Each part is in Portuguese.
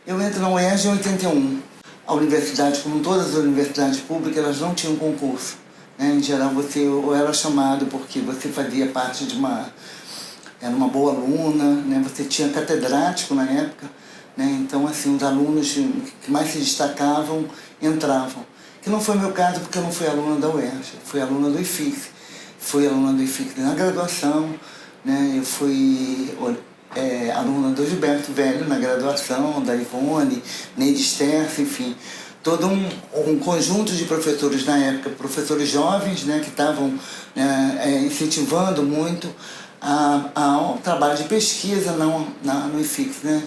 Eu entro na UERJ em 81. A universidade, como todas as universidades públicas, elas não tinham concurso. Em geral, você ou era chamado porque você fazia parte de era uma boa aluna, né? Você tinha catedrático na época, né? Então, assim, os alunos que mais se destacavam entravam. Que não foi meu caso, porque eu não fui aluna da UERJ, fui aluna do IFIX. Fui aluna do IFIX na graduação, né? Eu fui aluna do Gilberto Velho na graduação, da Ivone, Neide Sterce, enfim. Todo um conjunto de professores na época, professores jovens, né, que estavam incentivando muito ao trabalho de pesquisa no IFIX, né?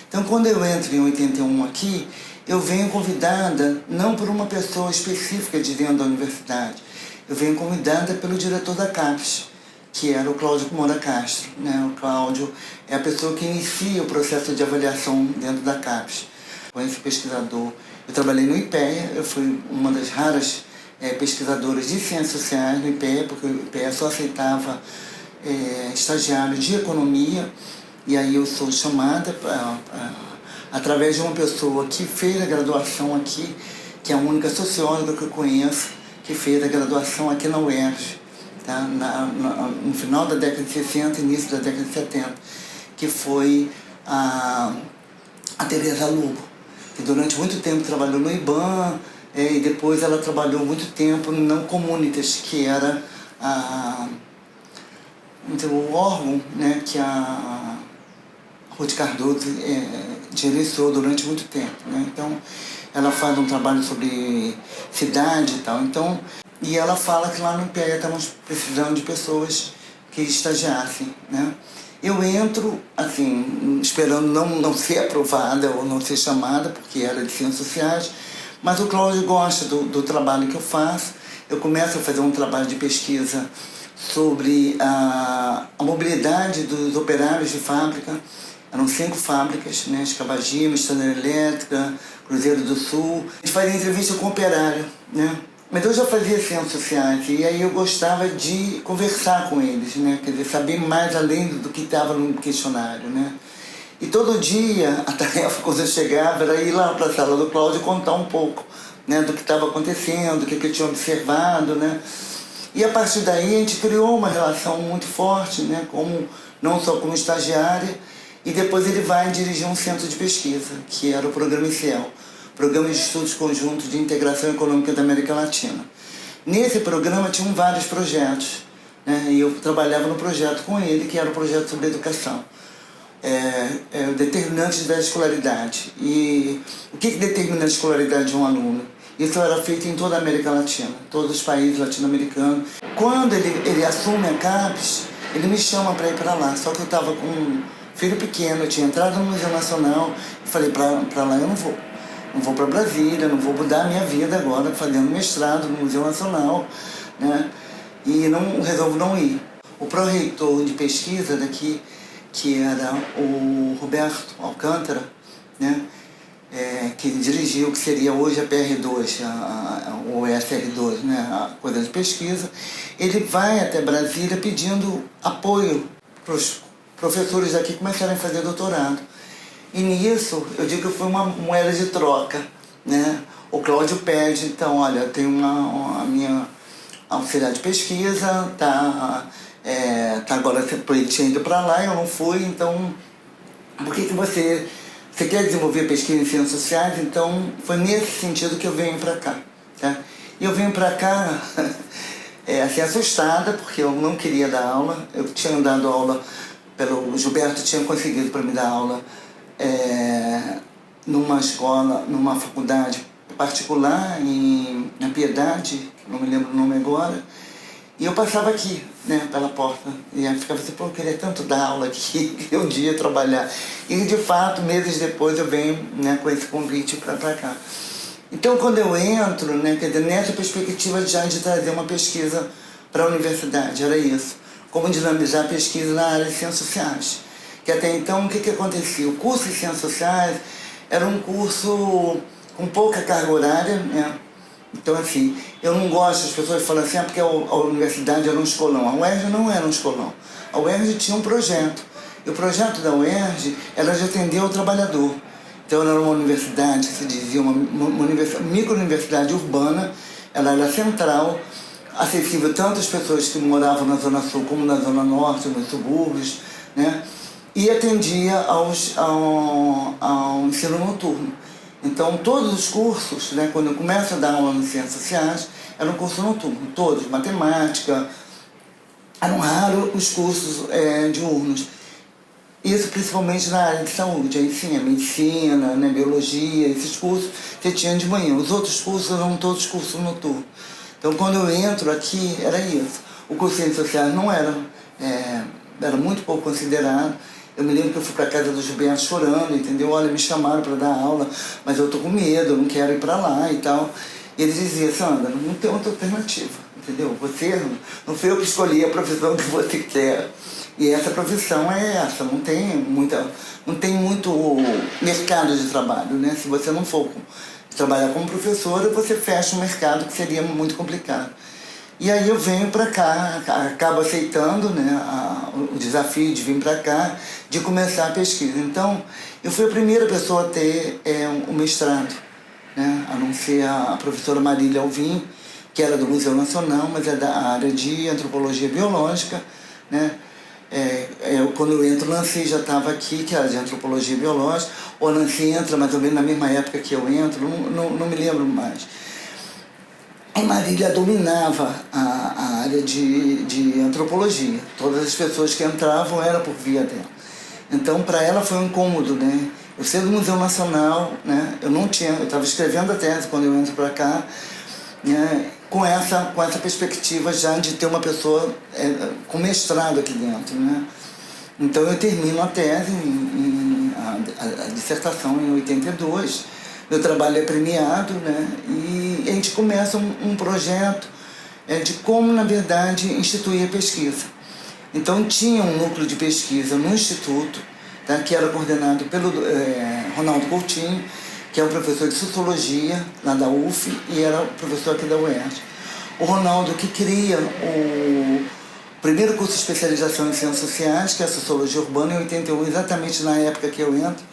Então, quando eu entro em 81 aqui, eu venho convidada não por uma pessoa específica de dentro da universidade, eu venho convidada pelo diretor da CAPES, que era o Cláudio Moura Castro, né? O Cláudio é a pessoa que inicia o processo de avaliação dentro da CAPES. Com esse pesquisador, eu trabalhei no IPEA, eu fui uma das raras pesquisadoras de ciências sociais no IPEA, porque o IPEA só aceitava estagiário de economia, e aí eu sou chamada através de uma pessoa que fez a graduação aqui, que é a única socióloga que eu conheço, que fez a graduação aqui na UERJ, tá? No final da década de 60, início da década de 70, que foi a Tereza Lobo, que durante muito tempo trabalhou no IBAN, e depois ela trabalhou muito tempo no Não Comunitas, que era o órgão, né, que a Ruth Cardoso gerenciou durante muito tempo, né? Então, ela faz um trabalho sobre cidade e tal. Então, e ela fala que lá no IPEA estamos precisando de pessoas que estagiassem, né? Eu entro, assim, esperando não ser aprovada ou não ser chamada, porque era de ciências sociais, mas o Cláudio gosta do trabalho que eu faço. Eu começo a fazer um trabalho de pesquisa sobre a mobilidade dos operários de fábrica. Eram 5 fábricas, né? Escavagima, Estância Elétrica, Cruzeiro do Sul. A gente fazia entrevista com o operário, né? Mas eu já fazia ciências sociais e aí eu gostava de conversar com eles, né? Quer dizer, saber mais além do que estava no questionário, né? E todo dia a tarefa, quando eu chegava, era ir lá para a sala do Cláudio e contar um pouco, né, do que estava acontecendo, do que eu tinha observado, né? E a partir daí a gente criou uma relação muito forte, né? Não só como estagiária, e depois ele vai dirigir um centro de pesquisa, que era o Programa ICEL, Programa de Estudos Conjuntos de Integração Econômica da América Latina. Nesse programa tinham vários projetos, né? E eu trabalhava no projeto com ele, que era o projeto sobre educação. Determinantes da escolaridade. E o que determina a escolaridade de um aluno? Isso era feito em toda a América Latina, todos os países latino-americanos. Quando ele assume a CAPES, ele me chama para ir para lá, só que eu estava com um filho pequeno, eu tinha entrado no Museu Nacional e falei, para lá eu não vou. Não vou para Brasília, não vou mudar a minha vida agora, fazendo mestrado no Museu Nacional, né? E resolvo não ir. O pró-reitor de pesquisa daqui, que era o Roberto Alcântara, né? Que dirigiu o que seria hoje a PR2, o SR2, né? A coisa de pesquisa, ele vai até Brasília pedindo apoio para os professores daqui começarem a fazer doutorado. E nisso, eu digo que foi uma moeda de troca, né? O Cláudio pede, então, olha, eu tenho a minha auxiliar de pesquisa, tá agora ele tinha ido para lá, eu não fui, então, por que você quer desenvolver pesquisa em ciências sociais? Então, foi nesse sentido que eu venho para cá, tá? E eu venho para cá, assim, assustada, porque eu não queria dar aula, eu tinha dado aula, o Gilberto tinha conseguido para me dar aula numa escola, numa faculdade particular, na Piedade, não me lembro o nome agora, e eu passava aqui, né, pela porta, e aí ficava assim, pô, eu queria tanto dar aula aqui, que um dia trabalhar. E de fato, meses depois eu venho, né, com esse convite para cá. Então quando eu entro, né, quer dizer, nessa perspectiva já de trazer uma pesquisa para a universidade, era isso, como dinamizar a pesquisa na área de ciências sociais. Que até então, o que acontecia? O curso de ciências sociais era um curso com pouca carga horária, né? Então, assim, eu não gosto, as pessoas falam assim, porque a universidade era um escolão. A UERJ não era um escolão. A UERJ tinha um projeto. E o projeto da UERJ era de atender ao trabalhador. Então ela era uma universidade, que se dizia uma micro-universidade urbana, ela era central, acessível tanto às pessoas que moravam na Zona Sul como na Zona Norte, nos subúrbios, né? E atendia ao ensino noturno. Então todos os cursos, né, quando eu começo a dar aula em Ciências Sociais, era um curso noturno, todos, matemática, eram raros os cursos diurnos. Isso principalmente na área de saúde, aí sim, a medicina, né, biologia, esses cursos você tinha de manhã. Os outros cursos eram todos cursos noturnos. Então quando eu entro aqui, era isso. O curso de Ciências Sociais não era, era muito pouco considerado. Eu me lembro que eu fui para a casa do Gilberto chorando, entendeu? Olha, me chamaram para dar aula, mas eu tô com medo, eu não quero ir para lá e tal. E ele dizia, Sandra, não tem outra alternativa, entendeu? Você, não foi eu que escolhi a profissão que você quer. E essa profissão é essa, não tem muito mercado de trabalho, né? Se você não for trabalhar como professora, você fecha um mercado que seria muito complicado. E aí eu venho para cá, acabo aceitando, né, o desafio de vir para cá, de começar a pesquisa. Então, eu fui a primeira pessoa a ter um mestrado, né, a não ser a professora Marília Alvim, que era do Museu Nacional, mas é da área de Antropologia Biológica, né. Quando eu entro, Nancy já estava aqui, que era de Antropologia Biológica, ou Nancy entra mais ou menos na mesma época que eu entro, não me lembro mais. A Marília dominava a área de antropologia. Todas as pessoas que entravam eram por via dela. Então, para ela foi um incômodo, né? Eu sei do Museu Nacional, né? Eu estava escrevendo a tese quando eu entro para cá, né? Com essa perspectiva já de ter uma pessoa com mestrado aqui dentro, né? Então, eu termino a tese, a dissertação em 82. Meu trabalho é premiado, né? E a gente começa um projeto de como, na verdade, instituir a pesquisa. Então, tinha um núcleo de pesquisa no Instituto, tá? Que era coordenado pelo Ronaldo Coutinho, que é um professor de Sociologia lá da UF e era professor aqui da UERJ. O Ronaldo que cria o primeiro curso de especialização em Ciências Sociais, que é a Sociologia Urbana, em 81, exatamente na época que eu entro.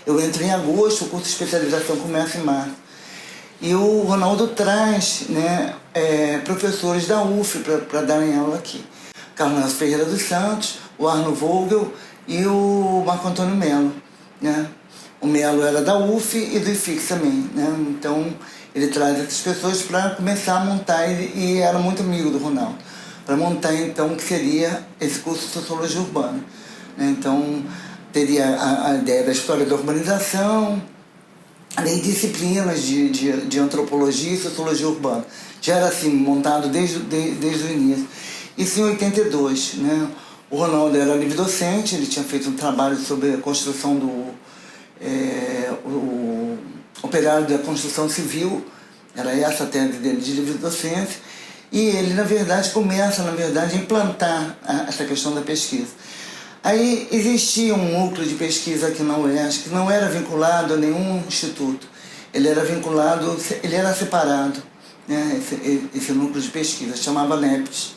Eu entro em agosto, o curso de especialização começa em março. E o Ronaldo traz, né, professores da UF para darem aula aqui. Carlos Ferreira dos Santos, o Arno Vogel e o Marco Antônio Melo, né? O Melo era da UF e do IFIX também, né? Então ele traz essas pessoas para começar a montar, e era muito amigo do Ronaldo, para montar então o que seria esse curso de Sociologia Urbana, né? Então teria a ideia da história da urbanização, além de disciplinas de antropologia e sociologia urbana. Já era assim, montado desde o início. Isso em 82, né? O Ronaldo era livre docente, ele tinha feito um trabalho sobre a construção o operário da construção civil, era essa a tese dele de livre docência, e ele, na verdade, começa a implantar essa questão da pesquisa. Aí existia um núcleo de pesquisa aqui na UERJ que não era vinculado a nenhum instituto. Ele era separado, né, esse núcleo de pesquisa, chamava NEPES.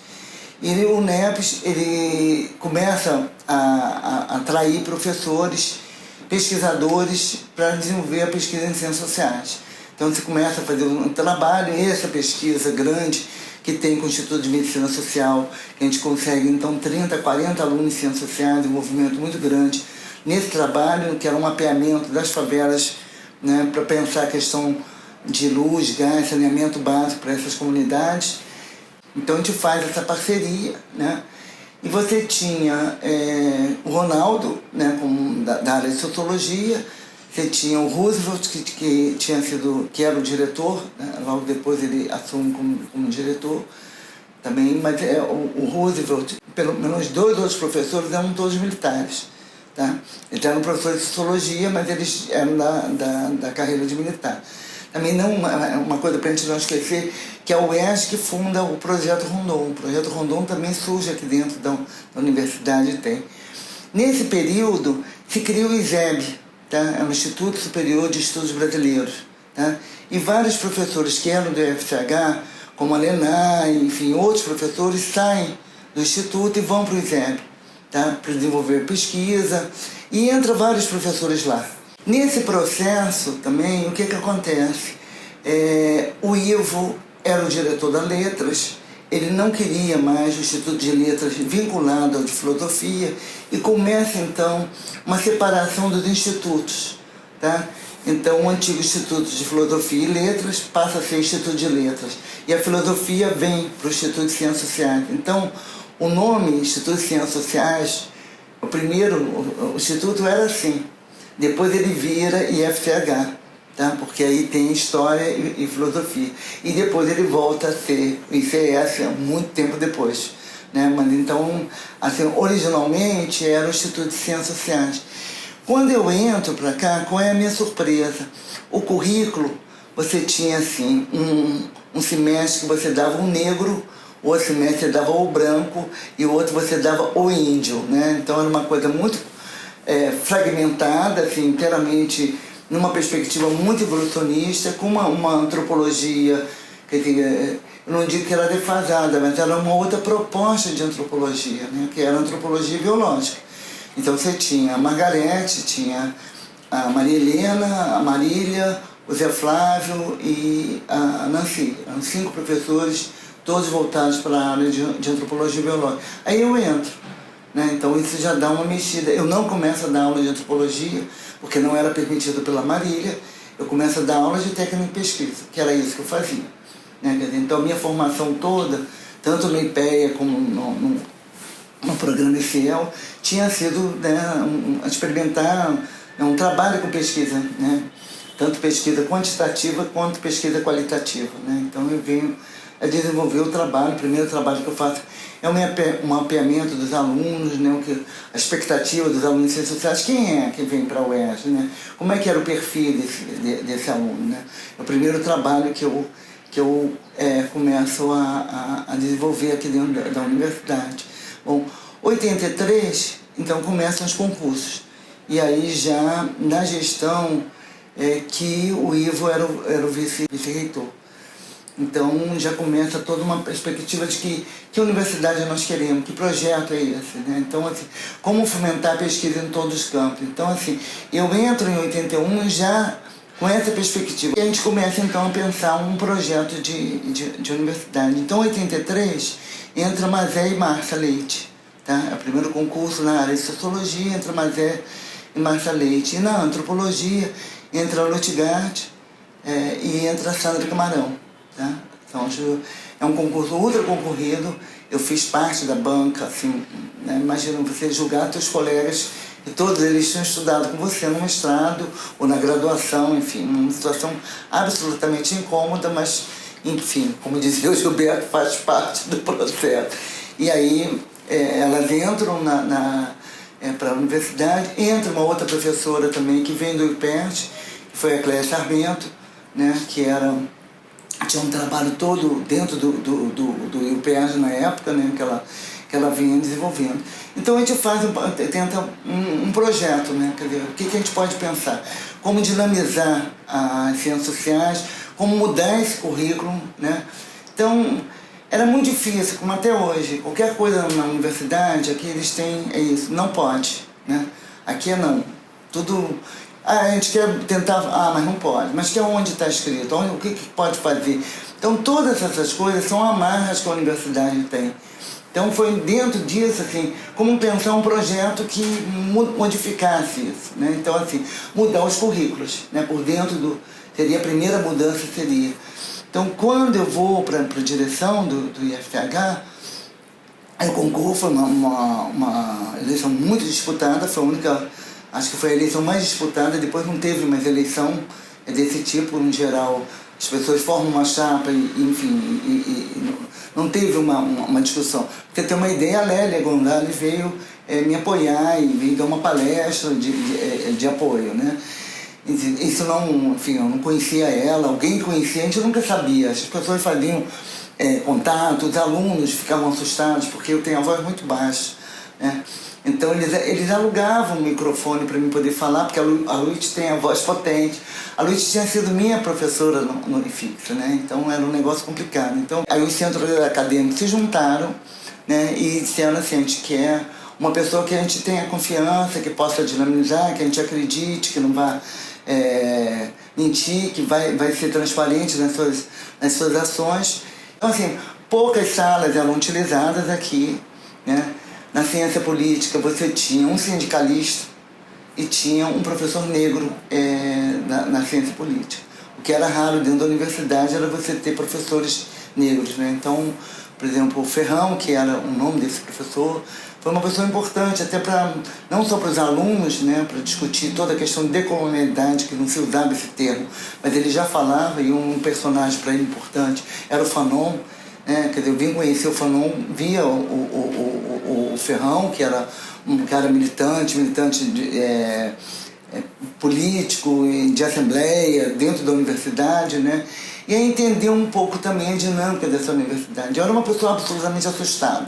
E o NEPES, ele começa a atrair professores, pesquisadores para desenvolver a pesquisa em ciências sociais. Então você começa a fazer um trabalho, e essa pesquisa grande que tem com o Instituto de Medicina Social, que a gente consegue então 30, 40 alunos em ciências sociais, um movimento muito grande nesse trabalho, que era um mapeamento das favelas, né, para pensar a questão de luz, gás, saneamento básico para essas comunidades. Então a gente faz essa parceria, né? E você tinha o Ronaldo, né, da área de sociologia, você tinha o Roosevelt, que era o diretor, né? Logo depois ele assume como diretor também, mas o Roosevelt, pelo menos 2 outros professores eram todos militares, tá? Eles eram professores de sociologia, mas eles eram da carreira de militar. Também não uma coisa para a gente não esquecer, que é o UERJ que funda o Projeto Rondon. O Projeto Rondon também surge aqui dentro da universidade. Nesse período se cria o ISEB, tá? É o Instituto Superior de Estudos Brasileiros. Tá? E vários professores que eram do UFCH, como a Lenay, enfim, outros professores, saem do Instituto e vão para o ISEB, tá? Para desenvolver pesquisa. E entram vários professores lá. Nesse processo também, o que acontece? O Ivo era o diretor da Letras, ele não queria mais o Instituto de Letras vinculado ao de Filosofia e começa então uma separação dos institutos, tá? Então o antigo Instituto de Filosofia e Letras passa a ser Instituto de Letras e a filosofia vem para o Instituto de Ciências Sociais. Então o nome Instituto de Ciências Sociais, o instituto era assim, depois ele vira IFCH, tá? Porque aí tem História e Filosofia. E depois ele volta a ser ICS muito tempo depois, né? Mas então, assim, originalmente era o Instituto de Ciências Sociais. Quando eu entro para cá, qual é a minha surpresa? O currículo, você tinha assim, um semestre que você dava o negro, o outro semestre você dava o branco e o outro você dava o índio, né? Então era uma coisa muito fragmentada, assim, inteiramente numa perspectiva muito evolucionista, com uma antropologia, quer dizer, eu não digo que era defasada, mas era uma outra proposta de antropologia, né? Que era a antropologia biológica. Então você tinha a Margarete, tinha a Maria Helena, a Marília, o Zé Flávio e a Nancy. Eram 5 professores, todos voltados para a área de antropologia biológica. Aí eu entro, né? Então isso já dá uma mexida. Eu não começo a dar aula de antropologia, porque não era permitido pela Marília. Eu começo a dar aula de técnica de pesquisa, que era isso que eu fazia, né? Então a minha formação toda, tanto no IPEA como no programa ICEL, tinha sido, né, experimentar um trabalho com pesquisa, né? Tanto pesquisa quantitativa quanto pesquisa qualitativa, né? Então eu venho a desenvolver o trabalho. O primeiro trabalho que eu faço é um mapeamento dos alunos, né? A expectativa dos alunos de Ciências Sociais. Quem é que vem para a UERJ, né? Como é que era o perfil desse aluno, né? É o primeiro trabalho que eu começo a desenvolver aqui dentro da universidade. Bom, 83, então começam os concursos. E aí já na gestão que o Ivo era o vice-reitor. Então já começa toda uma perspectiva de que universidade nós queremos, que projeto é esse, né? Então, assim, como fomentar a pesquisa em todos os campos. Então, assim, eu entro em 81 já com essa perspectiva. E a gente começa então a pensar um projeto de universidade. Então, em 83, entra Mazé e Márcia Leite. Tá? É o primeiro concurso na área de sociologia, entra Mazé e Márcia Leite. E na antropologia, entra a Lutgard e entra a Sandra Camarão. Tá? Então, é um concurso ultra concorrido. Eu fiz parte da banca, assim, né? Imagina você julgar seus colegas, e todos eles tinham estudado com você no mestrado ou na graduação, enfim, uma situação absolutamente incômoda, mas, enfim, como dizia o Gilberto, faz parte do processo. E aí elas entram para a universidade, entra uma outra professora também que vem do IPERT, que foi a Cléia Sarmento, né? Que tinha um trabalho todo dentro do IPERJ na época, né? que ela vinha desenvolvendo. Então a gente tenta um projeto, né? Quer dizer, o que a gente pode pensar? Como dinamizar as ciências sociais, como mudar esse currículo, né? Então, era muito difícil, como até hoje. Qualquer coisa na universidade, aqui eles têm, isso, não pode, né? Aqui é não. Tudo... a gente quer tentar, mas não pode. Mas que é onde está escrito? O que pode fazer? Então, todas essas coisas são amarras que a universidade tem. Então, foi dentro disso, assim, como pensar um projeto que modificasse isso, né? Então, assim, mudar os currículos, né? Por dentro seria a primeira mudança, seria. Então, quando eu vou para a direção do IFCH, o concurso foi uma eleição muito disputada, foi a única, acho que foi a eleição mais disputada, depois não teve mais eleição desse tipo, em geral. As pessoas formam uma chapa enfim, não teve uma discussão. Pra você ter uma ideia, a Lélia Gondales veio me apoiar e veio dar uma palestra de apoio, né? Isso não, enfim, eu não conhecia ela, alguém conhecia, a gente nunca sabia. As pessoas faziam contato, os alunos ficavam assustados porque eu tenho a voz muito baixa, né? Então eles alugavam um microfone para mim poder falar, porque a Luiz tem a voz potente. A Luiz tinha sido minha professora no IFIX, né? Então era um negócio complicado. Então aí os centros acadêmicos se juntaram, né? E disseram assim, a gente quer uma pessoa que a gente tenha confiança, que possa dinamizar, que a gente acredite, que não vá mentir, que vai ser transparente nas suas ações. Então, assim, poucas salas eram utilizadas aqui, né? Na ciência política você tinha um sindicalista e tinha um professor negro na ciência política. O que era raro dentro da universidade era você ter professores negros, né? Então, por exemplo, o Ferrão, que era o nome desse professor, foi uma pessoa importante até para, não só para os alunos, né, para discutir toda a questão de decolonialidade, que não se usava esse termo, mas ele já falava, e um personagem para ele importante era o Fanon, né? Quer dizer, eu vim conhecer o Fanon via o Ferrão, que era um cara militante político, de assembleia, dentro da universidade, né? E aí entender um pouco também a dinâmica dessa universidade. Eu era uma pessoa absolutamente assustada,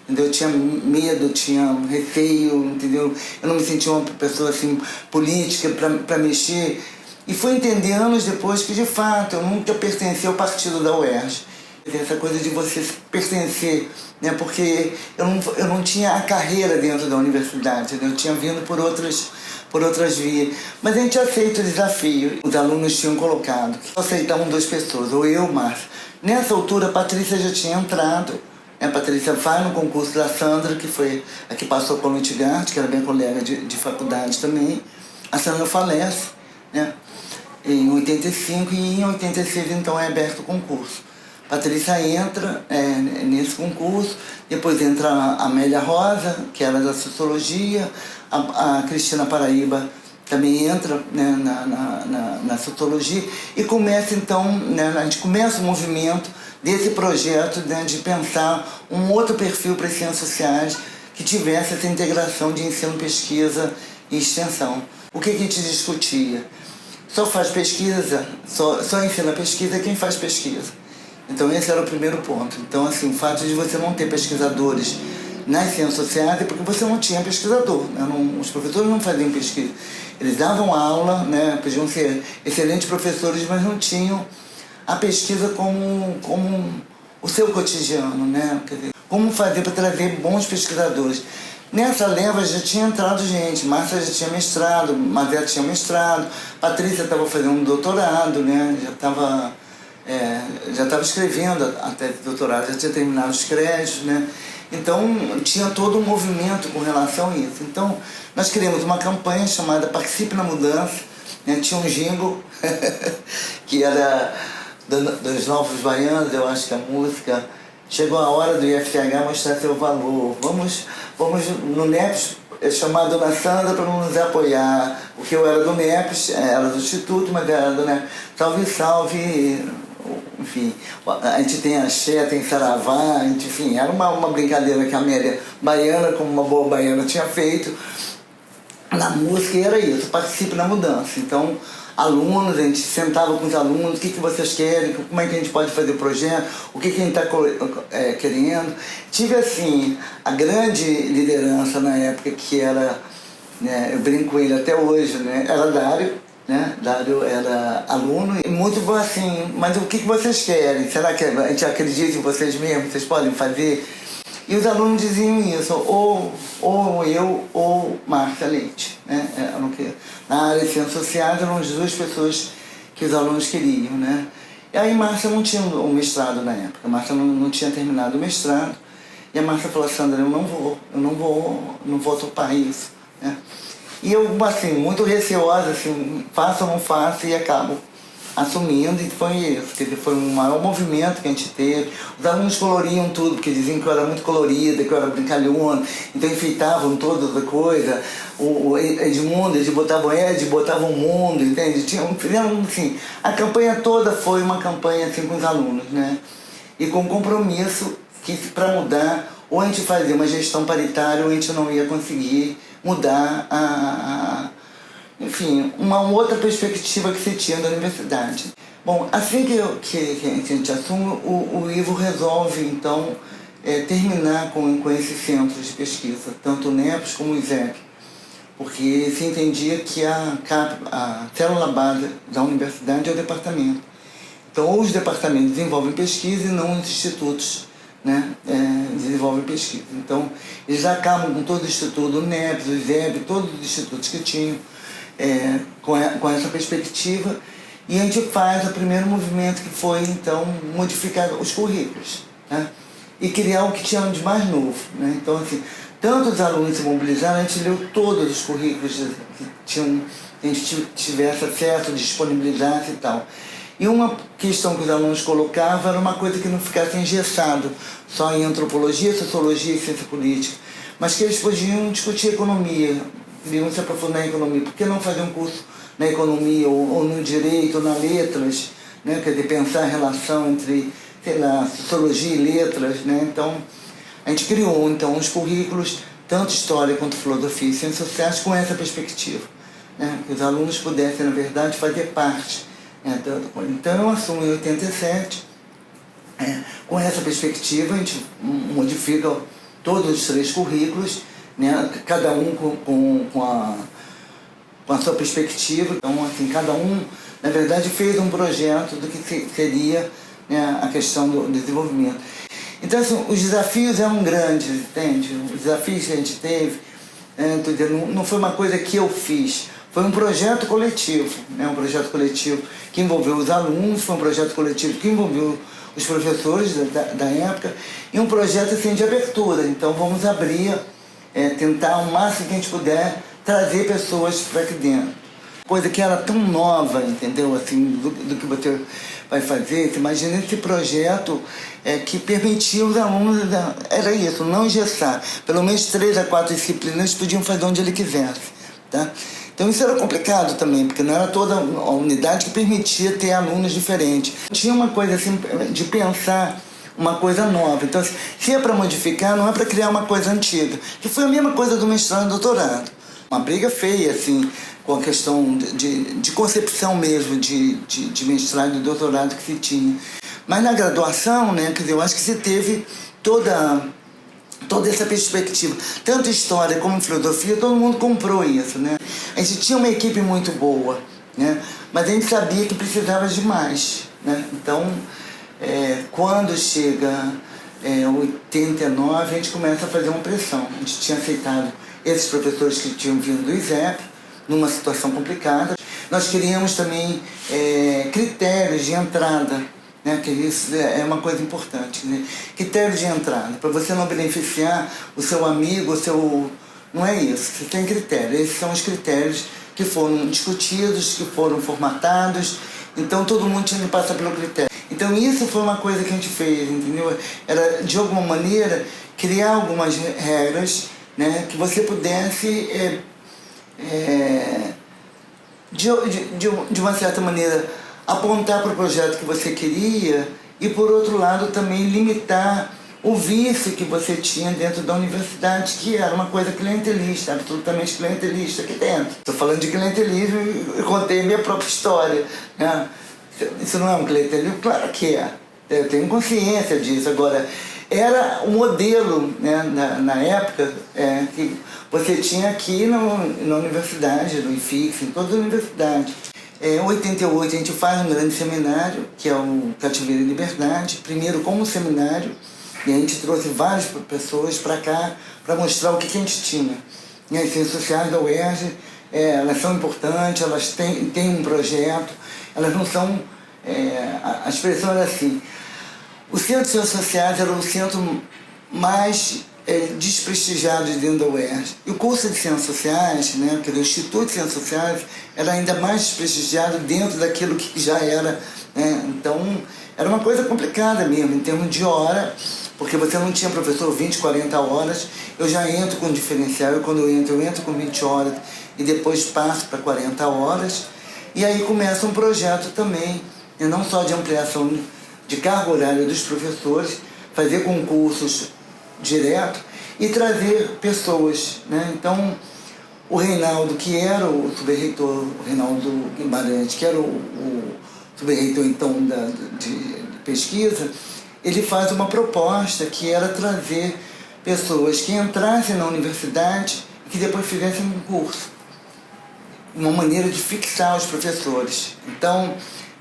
entendeu? Eu tinha medo, tinha receio, entendeu? Eu não me sentia uma pessoa assim política para mexer. E fui entender anos depois que, de fato, eu nunca pertenci ao partido da UERJ. Essa coisa de você pertencer, né? Porque eu não tinha a carreira dentro da universidade, né? Eu tinha vindo por outras vias. Mas a gente aceita o desafio. Os alunos tinham colocado que aceitavam 2 pessoas, ou eu ou Márcia. Nessa altura, a Patrícia já tinha entrado. A Patrícia vai no concurso da Sandra, que foi a que passou com a Lutigart, que era minha colega de faculdade também. A Sandra falece, né? Em 85, e em 86, então, é aberto o concurso. Patrícia entra nesse concurso, depois entra a Amélia Rosa, que era da Sociologia, a Cristina Paraíba também entra, né, na Sociologia, e começa então, né, a gente começa o movimento desse projeto, né, de pensar um outro perfil para as ciências sociais que tivesse essa integração de ensino, pesquisa e extensão. O que a gente discutia? Só faz pesquisa, só ensina pesquisa quem faz pesquisa. Então esse era o primeiro ponto. Então, assim, o fato de você não ter pesquisadores nas ciências sociais é porque você não tinha pesquisador, né? Os professores não faziam pesquisa. Eles davam aula, né? Podiam ser excelentes professores, mas não tinham a pesquisa como o seu cotidiano, né? Quer dizer, como fazer para trazer bons pesquisadores. Nessa leva já tinha entrado gente, Márcia já tinha mestrado, Mazete tinha mestrado, Patrícia estava fazendo um doutorado, né? Já estava escrevendo a tese de doutorado, já tinha terminado os créditos, né? Então, tinha todo um movimento com relação a isso. Então, nós criamos uma campanha chamada Participe na Mudança, né? Tinha um jingle, que era dos Novos Baianos, eu acho que a música. Chegou a hora do IFCH mostrar seu valor. Vamos no NEPS, chamar a Dona Sandra para nos apoiar. Porque eu era do NEPS, era do Instituto, mas era do NEPS. Salve, salve. Enfim, a gente tem axé, tem saravá, enfim, era uma brincadeira que a Amélia Baiana, como uma boa baiana, tinha feito na música, e era isso, participe na mudança. Então, alunos, a gente sentava com os alunos, o que vocês querem, como é que a gente pode fazer o projeto, o que a gente está querendo. Tive, assim, a grande liderança na época, que era, né, eu brinco com ele até hoje, né, era Dário, né? Dário era aluno e muito bom assim, mas o que vocês querem? Será que a gente acredita em vocês mesmos? Vocês podem fazer? E os alunos diziam isso, ou eu ou Márcia Leite, né? Na área de ciências sociais eram as 2 pessoas que os alunos queriam, né? E aí Márcia não tinha o mestrado na época, Márcia não tinha terminado o mestrado, e a Márcia falou: Sandra, eu não vou topar isso, né? E eu, assim, muito receosa, assim, faço ou não faço, e acabo assumindo, e foi isso. Quer dizer, foi um maior movimento que a gente teve. Os alunos coloriam tudo, porque diziam que eu era muito colorida, que eu era brincalhona, então enfeitavam toda a coisa. O Edmundo, eles botavam o mundo, entende? Fizeram, assim, a campanha toda foi uma campanha, assim, com os alunos, né? E com compromisso que, para mudar, ou a gente fazia uma gestão paritária, ou a gente não ia conseguir mudar enfim, uma outra perspectiva que se tinha da universidade. Bom, assim que a gente assume, o Ivo resolve, então, terminar com esses centros de pesquisa, tanto o NEPS como o ISEP, porque se entendia que a célula base da universidade é o departamento. Então, os departamentos desenvolvem pesquisa e não os institutos, né, desenvolvem pesquisa. Então, eles acabam com todo o instituto, o NEPS, o ISEB, todos os institutos que tinham, com essa perspectiva, e a gente faz o primeiro movimento que foi, então, modificar os currículos, né, e criar o que tinha de mais novo. Né? Então, assim, tanto os alunos se mobilizaram, a gente leu todos os currículos que a gente tivesse acesso, disponibilizasse e tal. E uma questão que os alunos colocavam era uma coisa que não ficasse engessado só em antropologia, sociologia e ciência política, mas que eles podiam discutir economia, queriam se aprofundar em economia. Por que não fazer um curso na economia, ou no direito, ou na letras, né? Quer dizer, pensar a relação entre, sei lá, sociologia e letras, né? Então, a gente criou, então, os currículos, tanto história quanto filosofia e ciências sociais, com essa perspectiva, né? Que os alunos pudessem, na verdade, fazer parte. Então, eu assumo em 87, com essa perspectiva, a gente modifica todos os 3 currículos, né? Cada um com a sua perspectiva. Então, assim, cada um, na verdade, fez um projeto do que seria, né, a questão do desenvolvimento. Então, assim, os desafios eram grandes, entende? Os desafios que a gente teve, não foi uma coisa que eu fiz, foi um projeto coletivo, né? Um projeto coletivo que envolveu os alunos, foi um projeto coletivo que envolveu os professores da época, e um projeto, assim, de abertura. Então, vamos abrir, tentar o máximo que a gente puder trazer pessoas para aqui dentro. Coisa que era tão nova, entendeu? Assim, do que você vai fazer. Você imagina esse projeto que permitia os alunos, era isso, não engessar. Pelo menos 3 a 4 disciplinas podiam fazer onde ele quisesse, tá? Então isso era complicado também, porque não era toda a unidade que permitia ter alunos diferentes. Tinha uma coisa assim de pensar uma coisa nova. Então, se é para modificar, não é para criar uma coisa antiga. Que foi a mesma coisa do mestrado e doutorado. Uma briga feia, assim, com a questão de concepção mesmo de mestrado e doutorado que se tinha. Mas na graduação, né, quer dizer, eu acho que se teve toda essa perspectiva. Tanto história como filosofia, todo mundo comprou isso, né? A gente tinha uma equipe muito boa, né? Mas a gente sabia que precisava de mais, né? Então, quando chega 89, a gente começa a fazer uma pressão. A gente tinha aceitado esses professores que tinham vindo do ISEP, numa situação complicada. Nós queríamos também critérios de entrada, né? Que isso é uma coisa importante, né? Critério de entrada, para você não beneficiar o seu amigo, o seu... Não é isso, você tem critério. Esses são os critérios que foram discutidos, que foram formatados, então todo mundo tinha que passar pelo critério. Então isso foi uma coisa que a gente fez, entendeu? Era, de alguma maneira, criar algumas regras, né, que você pudesse, de uma certa maneira, apontar para o projeto que você queria e, por outro lado, também limitar o vício que você tinha dentro da universidade, que era uma coisa clientelista, absolutamente clientelista aqui dentro. Estou falando de clientelismo e contei a minha própria história, né? Isso não é um clientelismo? Claro que é. Eu tenho consciência disso. Agora, era o modelo, né, na época, que você tinha aqui na universidade, no IFIX, em todas as universidades. Em 88 a gente faz um grande seminário, que é o Cativeiro e Liberdade, primeiro como seminário, e a gente trouxe várias pessoas para cá para mostrar o que a gente tinha. E as ciências sociais da UERJ, elas são importantes, elas têm um projeto, elas não são... a expressão era assim: o Centro de Ciências Sociais era o centro mais desprestigiado dentro da UERJ. E o curso de Ciências Sociais, né, que era o Instituto de Ciências Sociais, era ainda mais desprestigiado dentro daquilo que já era. Né? Então, era uma coisa complicada mesmo, em termos de hora, porque você não tinha professor 20, 40 horas. Eu já entro com diferencial, quando eu entro com 20 horas e depois passo para 40 horas. E aí começa um projeto também, não só de ampliação de carga horária dos professores, fazer concursos direto e trazer pessoas, né? Então, o Reinaldo, que era o subreitor, o Reinaldo Guimarães, que era o subreitor então de pesquisa, ele faz uma proposta que era trazer pessoas que entrassem na universidade e que depois fizessem um curso. Uma maneira de fixar os professores. Então,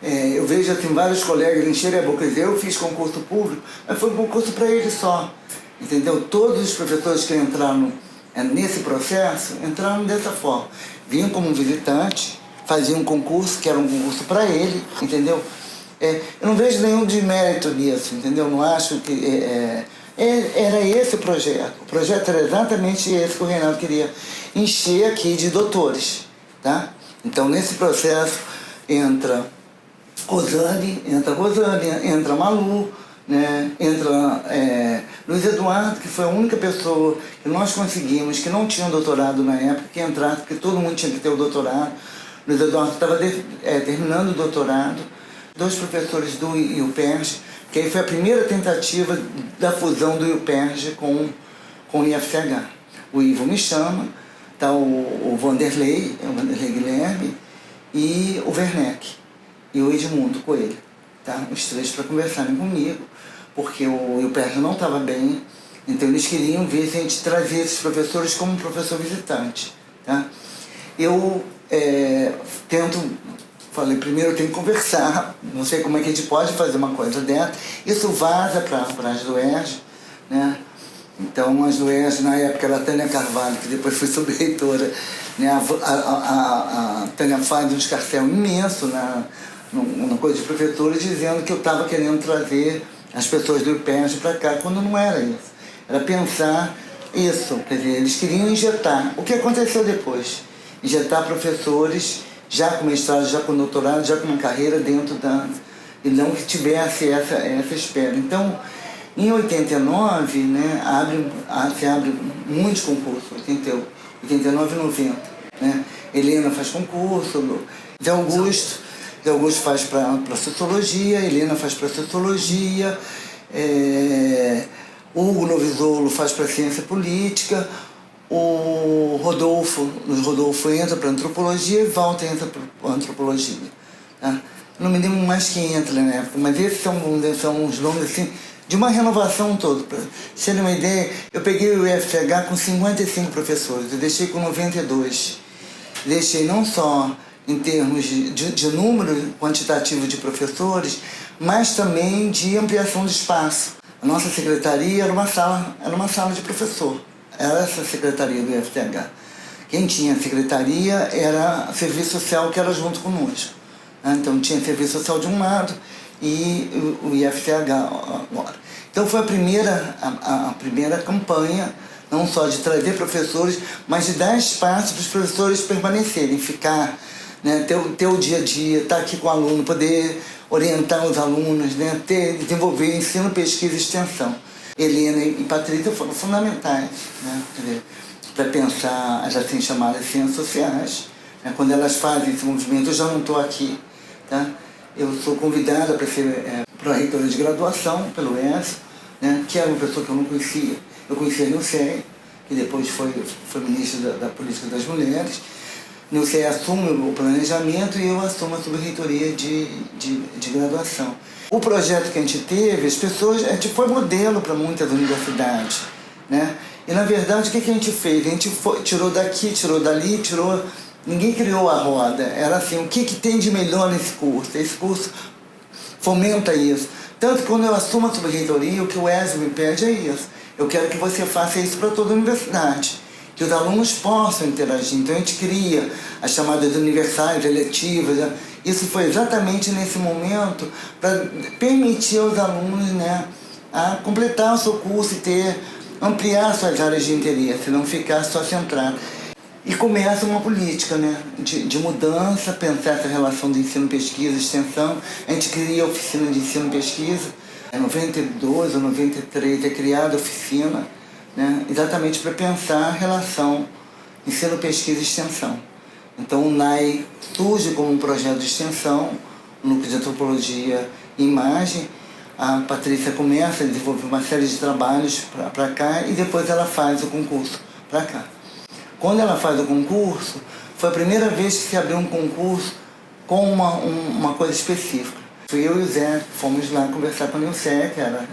Eu vejo assim, vários colegas encherem a boca e dizer, eu fiz concurso público, mas foi um concurso para ele só, entendeu? Todos os professores que entraram nesse processo, entraram dessa forma. Vinham como visitante, faziam um concurso, que era um concurso para ele, entendeu? Eu não vejo nenhum demérito nisso, entendeu? Não acho que... era esse o projeto. O projeto era exatamente esse que o Reinaldo queria encher aqui de doutores, tá? Então, nesse processo, entra Rosane, entra Malu, né? Entra Luiz Eduardo, que foi a única pessoa que nós conseguimos, que não tinha doutorado na época, que entrasse, porque todo mundo tinha que ter o doutorado. Luiz Eduardo estava terminando o doutorado. 2 professores do IUPERJ, que aí foi a primeira tentativa da fusão do IUPERJ com o IFCH. O Ivo me chama, tá o Vanderlei Guilherme, e o Werneck, e o Edmundo Coelho, tá? Os 3 para conversarem comigo, porque o IUPERJ não estava bem, então eles queriam ver se a gente trazia esses professores como professor visitante, tá? Eu falei, primeiro eu tenho que conversar, não sei como é que a gente pode fazer uma coisa dessa. Isso vaza para as do ERJ, né? Então, as do ERJ, na época, era a Tânia Carvalho, que depois foi subreitora, né? A Tânia faz um escarcéu imenso na coisa de prefeitura, dizendo que eu estava querendo trazer as pessoas do IUPERJ para cá, quando não era isso. Era pensar isso, quer dizer, eles queriam injetar. O que aconteceu depois? Injetar professores já com mestrado, já com doutorado, já com uma carreira dentro e não que tivesse essa espera. Então, em 89, né, se abre muitos concursos, 89 e 90. Né? Helena faz concurso, Zé Augusto faz para sociologia, Helena faz para sociologia, Hugo Novisolo faz para ciência política, o Rodolfo entra para antropologia e Walter entra para antropologia. Tá? Não me lembro mais quem entra na época, mas esses são os nomes assim, de uma renovação toda. Para você ter uma ideia, eu peguei o IFCH com 55 professores, eu deixei com 92. Deixei não só em termos de número quantitativo de professores, mas também de ampliação de espaço. A nossa secretaria era uma sala de professor. Era essa a secretaria do IFCH. Quem tinha a secretaria era a serviço social, que era junto conosco. Então tinha serviço social de um lado e o IFCH agora. Então foi a primeira campanha, não só de trazer professores, mas de dar espaço para os professores permanecerem, ficar, né, ter o dia a dia, estar aqui com o aluno, poder orientar os alunos, né, desenvolver ensino, pesquisa e extensão. Helena e Patrícia foram fundamentais, né, para pensar as assim chamadas ciências sociais. Né, quando elas fazem esse movimento, eu já não estou aqui. Tá? Eu sou convidada para ser pró-reitora de graduação pelo ESO, né, que era uma pessoa que eu não conhecia. Eu conhecia a Nilce, que depois foi ministra da Política das Mulheres. Nilce assume o planejamento e eu assumo a subreitoria de graduação. O projeto que a gente teve, as pessoas, a gente foi modelo para muitas universidades, né? E na verdade o que a gente fez? A gente tirou daqui, tirou dali, ninguém criou a roda. Era assim, o que tem de melhor nesse curso? Esse curso fomenta isso. Tanto que quando eu assumo a subreitoria, o que o ESO me pede é isso. Eu quero que você faça isso para toda a universidade, que os alunos possam interagir. Então a gente cria as chamadas universais, eletivas. Né? Isso foi exatamente nesse momento para permitir aos alunos, né, a completar o seu curso e ampliar suas áreas de interesse, não ficar só centrado. E começa uma política, né, de mudança, pensar essa relação de ensino-pesquisa e extensão. A gente cria a oficina de ensino-pesquisa. Em 92 ou 93 é criada a oficina, né, exatamente para pensar a relação ensino, pesquisa e extensão. Então o NAI surge como um projeto de extensão, o Núcleo de Antropologia e Imagem. A Patrícia começa a desenvolver uma série de trabalhos para cá e depois ela faz o concurso para cá. Quando ela faz o concurso, foi a primeira vez que se abriu um concurso com uma coisa específica. Fui eu e o Zé, fomos lá conversar com a Nilce, que era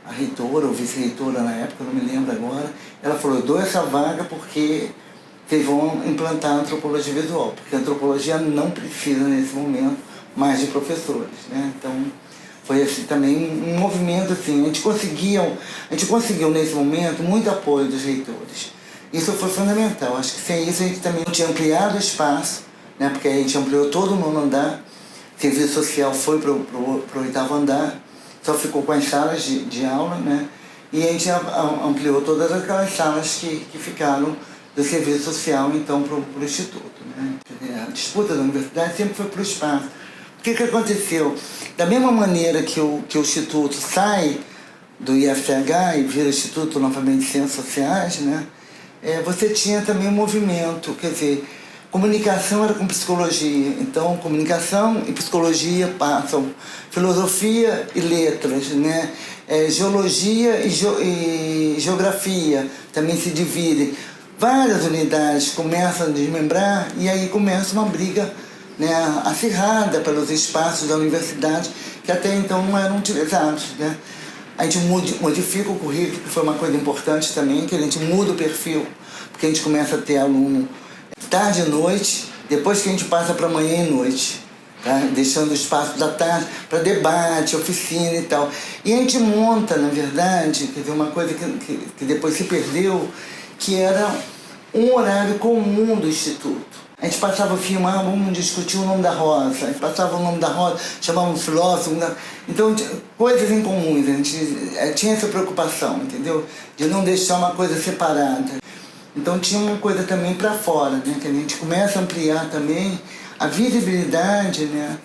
a reitora ou vice-reitora na época, não me lembro agora. Ela falou, eu dou essa vaga porque vocês vão implantar a antropologia visual, porque a antropologia não precisa nesse momento mais de professores, né? Então foi assim, também um movimento assim, a gente conseguiu nesse momento muito apoio dos reitores. Isso foi fundamental. Acho que sem isso a gente também não tinha ampliado o espaço, né? Porque a gente ampliou todo o 9º andar, o serviço social foi para o 8º andar, só ficou com as salas de aula, né? E a gente ampliou todas aquelas salas que ficaram do serviço social, então, para o Instituto, né? A disputa da universidade sempre foi para o espaço. O que aconteceu? Da mesma maneira que o Instituto sai do IFCH e vira Instituto novamente de Ciências Sociais, né? Você tinha também um movimento, quer dizer, comunicação era com psicologia, então comunicação e psicologia passam, filosofia e letras, né? Geologia e geografia também se dividem. Várias unidades começam a desmembrar e aí começa uma briga, né, acirrada pelos espaços da universidade que até então não eram utilizados, né? A gente modifica o currículo, que foi uma coisa importante também, que a gente muda o perfil, porque a gente começa a ter aluno tarde e noite, depois que a gente passa para manhã e noite, tá? Deixando o espaço da tarde para debate, oficina e tal. E a gente monta, na verdade, quer dizer, uma coisa que depois se perdeu, que era um horário comum do Instituto. A gente passava a filmar, vamos discutir o nome da Rosa. A gente passava o nome da Rosa, chamava um filósofo. Então, coisas em comuns. A gente tinha essa preocupação, entendeu? De não deixar uma coisa separada. Então, tinha uma coisa também para fora, né? Que a gente começa a ampliar também a visibilidade, né,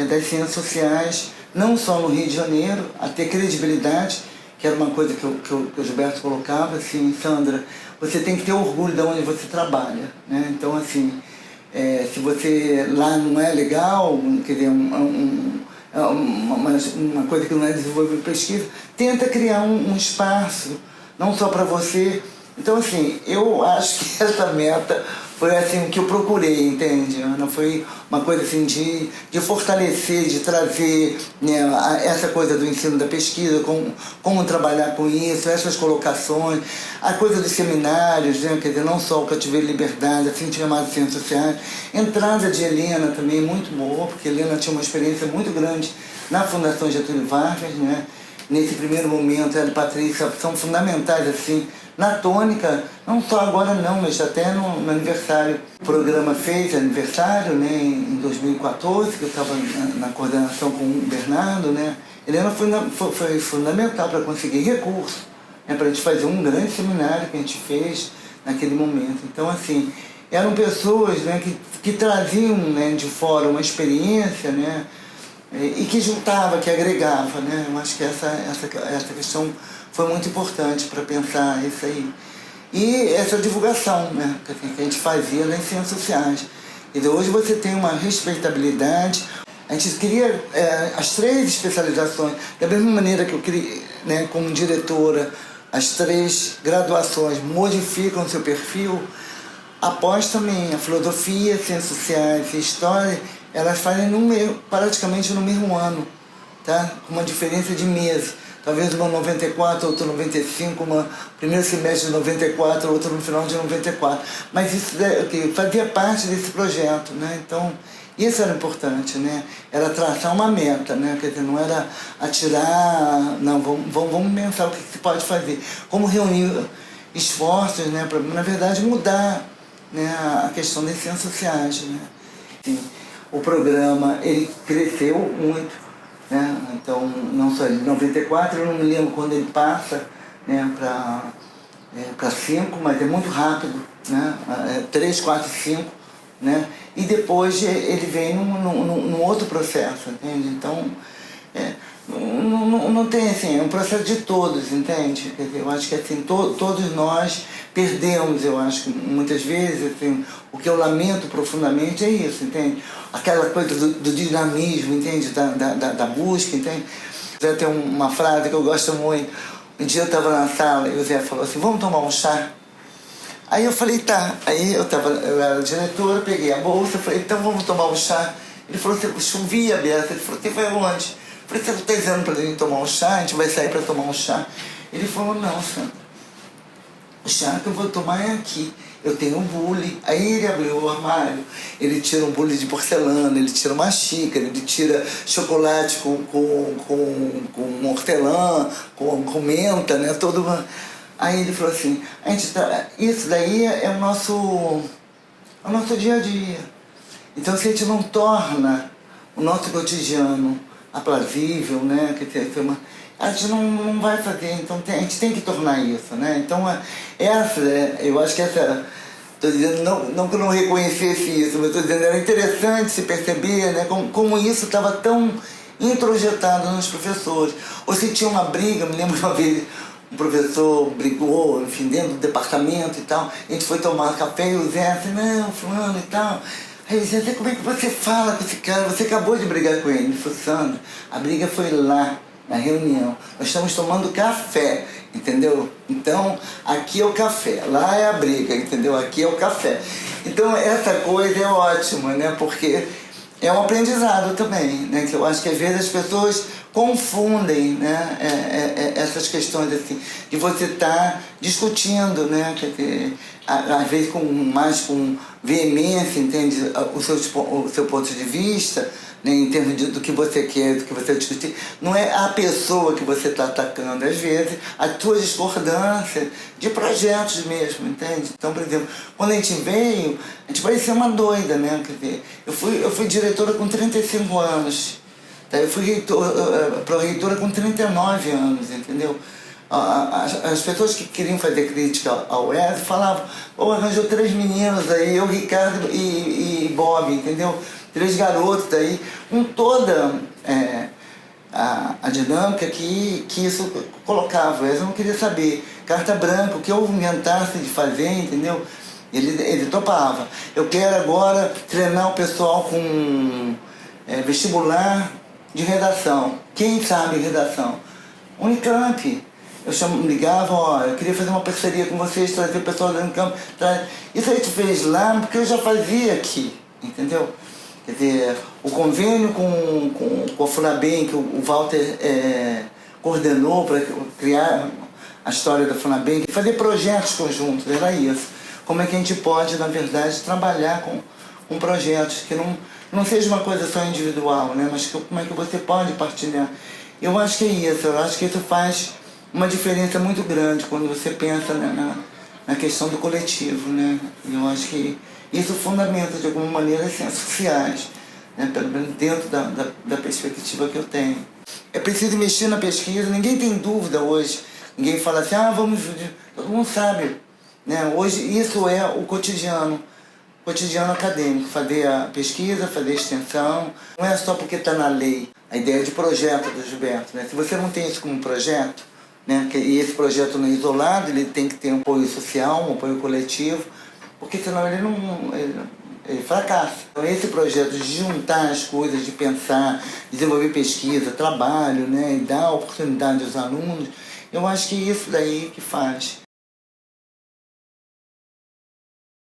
das ciências sociais, não só no Rio de Janeiro, a ter credibilidade, que era uma coisa que o Gilberto colocava, assim, Sandra, você tem que ter orgulho de onde você trabalha, né? Então, assim, se você lá não é legal, quer dizer, uma coisa que não é desenvolvimento de pesquisa, tenta criar um espaço, não só para você. Então, assim, eu acho que essa meta foi assim o que eu procurei, entende, Ana? Foi uma coisa assim de fortalecer, de trazer, né, essa coisa do ensino da pesquisa, como trabalhar com isso, essas colocações, a coisa dos seminários, né, quer dizer, não só o Cativeiro e Liberdade, assim chamado Ciências Sociais. Entrada de Helena também muito boa, porque Helena tinha uma experiência muito grande na Fundação Getúlio Vargas, né? Nesse primeiro momento, ela e Patrícia são fundamentais, assim, na tônica, não só agora não, mas até no aniversário. O programa fez aniversário, né, em 2014, que eu estava na coordenação com o Bernardo, né. Helena foi fundamental para conseguir recursos, né, para a gente fazer um grande seminário que a gente fez naquele momento. Então, assim, eram pessoas, né, que traziam, né, de fora uma experiência, né, e que juntava, que agregava, né. Eu acho que essa questão foi muito importante para pensar isso aí. E essa divulgação, né, que a gente fazia nas ciências sociais. E hoje você tem uma respeitabilidade. A gente cria as 3 especializações, da mesma maneira que eu criei, né, como diretora, as 3 graduações modificam seu perfil. Após também a filosofia, ciências sociais e história, elas fazem praticamente no mesmo ano, tá? Com uma diferença de meses. Talvez uma 94, outra 95, uma primeiro semestre de 94, outra no final de 94. Mas isso fazia parte desse projeto, né? Então, isso era importante, né? Era traçar uma meta, né? Quer dizer, não era atirar, não, vamos pensar o que se pode fazer. Como reunir esforços, né? Para, na verdade, mudar, né, a questão das ciências sociais, né? Sim, o programa, ele cresceu muito. Né? Então, não só de 94, eu não me lembro quando ele passa, né, para 5, mas é muito rápido, né? 3, 4, 5, né? E depois ele vem num outro processo, entende? Então, não tem assim, é um processo de todos, entende? Quer dizer, eu acho que assim, todos nós perdemos, eu acho que muitas vezes, assim, o que eu lamento profundamente é isso, entende? Aquela coisa do dinamismo, entende? Da busca, entende? Zé tem uma frase que eu gosto muito. Um dia eu estava na sala e o Zé falou assim, vamos tomar um chá? Aí eu falei, tá. Aí eu era diretora, peguei a bolsa, falei, então vamos tomar um chá. Ele falou assim, chovia, Beata. Ele falou, você vai onde? Eu falei, você não está dizendo para a gente tomar um chá? A gente vai sair para tomar um chá. Ele falou, não, Sandra, o chá que eu vou tomar é aqui. eu tenho um bule. Aí ele abriu o armário, ele tira um bule de porcelana, ele tira uma xícara, ele tira chocolate com hortelã, com menta, né? Todo uma... Aí ele falou assim, isso daí é o nosso dia a dia. Então se a gente não torna o nosso cotidiano aprazível, né? A gente não vai fazer, então a gente tem que tornar isso, né? Então eu acho que essa, estou dizendo, não que eu não reconhecesse isso, mas estou dizendo, era interessante se perceber, né, como isso estava tão introjetado nos professores. Ou se tinha uma briga, me lembro de uma vez, um professor brigou, enfim, dentro do departamento e tal, a gente foi tomar café e o Zé assim, não, fulano e tal. Aí eu disse, Zé, como é que você fala com esse cara? Você acabou de brigar com ele. Ele falou, Sandra, a briga foi lá, na reunião. Nós estamos tomando café, entendeu? Então, aqui é o café, lá é a briga, entendeu? Aqui é o café. Então, essa coisa é ótima, né? Porque é um aprendizado também, né? Que eu acho que às vezes as pessoas confundem, né? Essas questões assim, de você estar discutindo, né? Quer dizer, às vezes mais com veemência, entende? O seu ponto de vista, né, em termos do que você quer, do que você discutir. Não é a pessoa que você está atacando, às vezes, a tua discordância de projetos mesmo, entende? Então, por exemplo, quando a gente veio, a gente parecia uma doida, né? Quer dizer, eu fui diretora com 35 anos, tá? Eu fui pró-reitora com 39 anos, entendeu? As pessoas que queriam fazer crítica ao ESA falavam, arranjou 3 meninos aí, eu, Ricardo e Bob, entendeu? 3 garotos aí, com toda a dinâmica que isso colocava. Eu não queria saber, carta branca, o que eu inventasse de fazer, entendeu? Ele topava. Eu quero agora treinar o pessoal com vestibular de redação. Quem sabe redação? Unicamp. Ligava, eu queria fazer uma parceria com vocês, trazer o pessoal da Unicamp. Isso a gente fez lá porque eu já fazia aqui, entendeu? Quer dizer, o convênio com a FUNABEM, que o Walter coordenou para criar a história da FUNABEM, fazer projetos conjuntos, era isso. Como é que a gente pode, na verdade, trabalhar com projetos, que não seja uma coisa só individual, né? Mas como é que você pode partilhar. Eu acho que é isso, eu acho que isso faz uma diferença muito grande quando você pensa, né, na questão do coletivo, né? Eu acho que isso fundamenta, de alguma maneira, as ciências sociais, né? Pelo menos dentro da perspectiva que eu tenho. É preciso mexer na pesquisa, ninguém tem dúvida hoje. Ninguém fala assim, todo mundo sabe, né? Hoje isso é o cotidiano acadêmico, fazer a pesquisa, fazer a extensão. Não é só porque está na lei, a ideia de projeto do Gilberto, né? Se você não tem isso como projeto, né? E esse projeto não é isolado, ele tem que ter um apoio social, um apoio coletivo, porque senão ele fracassa. Então esse projeto de juntar as coisas, de pensar, desenvolver pesquisa, trabalho, né, e dar oportunidade aos alunos, eu acho que é isso daí que faz.